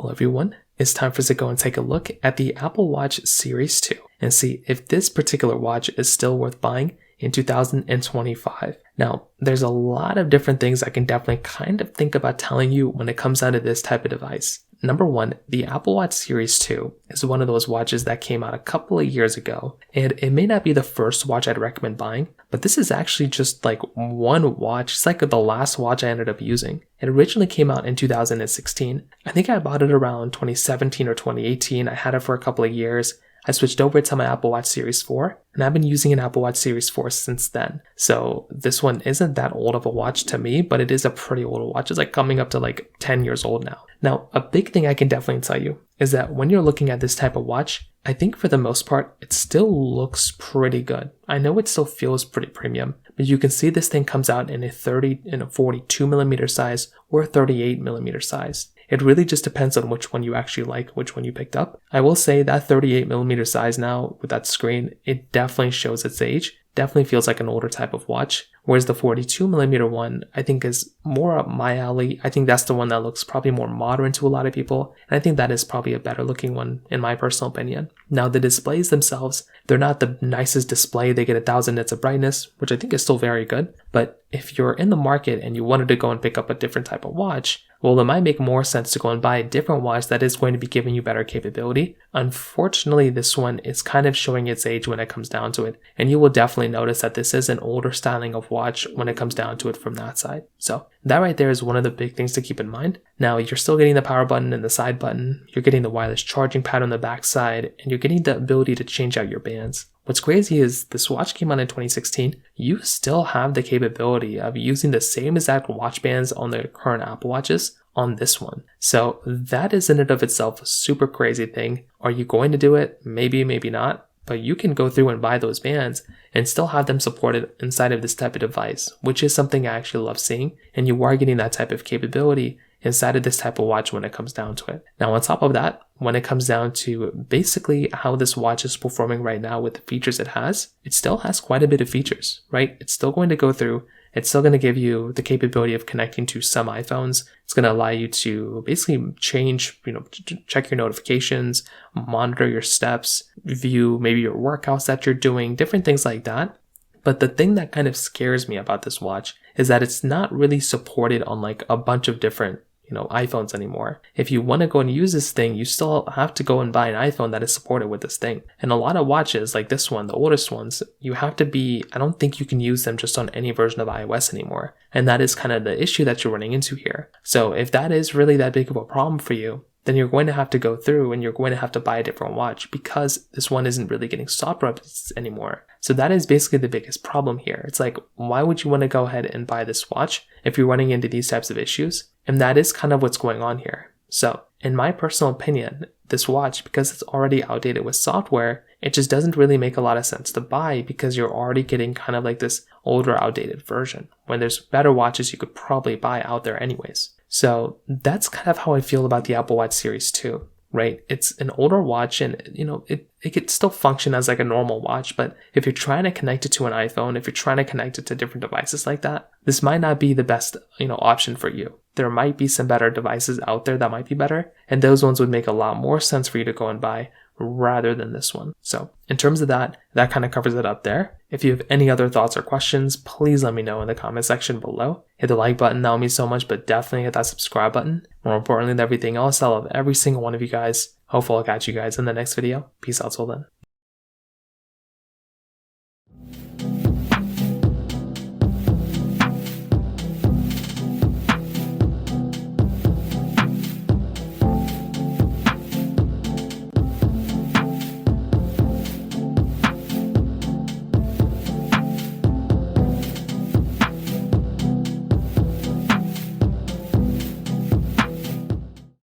Well, everyone, it's time for us to go and take a look at the Apple Watch Series 2 and see if this particular watch is still worth buying in 2025. Now, there's a lot of different things I can definitely kind of think about telling you when it comes down to this type of device. Number one, the Apple Watch Series 2 is one of those watches that came out a couple of years ago, and it may not be the first watch I'd recommend buying, but this is actually just like one watch. It's like the last watch I ended up using. It originally came out in 2016. I think I bought it around 2017 or 2018. I had it for a couple of years. I switched over to my Apple Watch Series 4, and I've been using an Apple Watch Series 4 since then. So this one isn't that old of a watch to me, but it is a pretty old watch. It's like coming up to like 10 years old now. Now, a big thing I can definitely tell you is that when you're looking at this type of watch, I think for the most part, it still looks pretty good. I know it still feels pretty premium, but you can see this thing comes out in a 42mm size or a 38mm size. It really just depends on which one you actually like, which one you picked up. I will say that 38mm size now with that screen, it definitely shows its age. Definitely feels like an older type of watch. Whereas the 42mm one, I think is more up my alley. I think that's the one that looks probably more modern to a lot of people. And I think that is probably a better looking one in my personal opinion. Now the displays themselves, they're not the nicest display. They get 1000 nits of brightness, which I think is still very good. But if you're in the market and you wanted to go and pick up a different type of watch, well, it might make more sense to go and buy a different watch that is going to be giving you better capability. Unfortunately, this one is kind of showing its age when it comes down to it. And you will definitely notice that this is an older styling of watch when it comes down to it from that side. So that right there is one of the big things to keep in mind. Now, you're still getting the power button and the side button. You're getting the wireless charging pad on the back side, and you're getting the ability to change out your bands. What's crazy is this watch came out in 2016. You still have the capability of using the same exact watch bands on the current Apple Watches on this one. So that is in and of itself a super crazy thing. Are you going to do it? Maybe, maybe not. But you can go through and buy those bands and still have them supported inside of this type of device, which is something I actually love seeing. And you are getting that type of capability inside of this type of watch when it comes down to it. Now, on top of that, when it comes down to basically how this watch is performing right now with the features it still has quite a bit of features, right? It's still going to go through. It's still going to give you the capability of connecting to some iPhones. It's going to allow you to basically change, check your notifications, monitor your steps, view maybe your workouts that you're doing, different things like that. But the thing that kind of scares me about this watch is that it's not really supported on like a bunch of different iPhones anymore. If you want to go and use this thing, you still have to go and buy an iPhone that is supported with this thing. And a lot of watches like this one, the oldest ones, I don't think you can use them just on any version of iOS anymore. And that is kind of the issue that you're running into here. So if that is really that big of a problem for you, then you're going to have to go through and you're going to have to buy a different watch because this one isn't really getting software updates anymore. So that is basically the biggest problem here. It's like, why would you want to go ahead and buy this watch if you're running into these types of issues? And that is kind of what's going on here. So in my personal opinion, this watch, because it's already outdated with software, it just doesn't really make a lot of sense to buy because you're already getting kind of like this older outdated version when there's better watches you could probably buy out there anyways. So that's kind of how I feel about the Apple Watch Series 2, right? It's an older watch and, it could still function as like a normal watch, but if you're trying to connect it to an iPhone, if you're trying to connect it to different devices like that, this might not be the best, option for you. There might be some better devices out there that might be better, and those ones would make a lot more sense for you to go and buy rather than this one. So in terms of that kind of covers it up there. If you have any other thoughts or questions, please let me know in the comment section below. Hit the like button, that would mean so much, but definitely hit that subscribe button. More importantly than everything else, I love every single one of you guys. Hopefully I'll catch you guys in the next video. Peace out till then.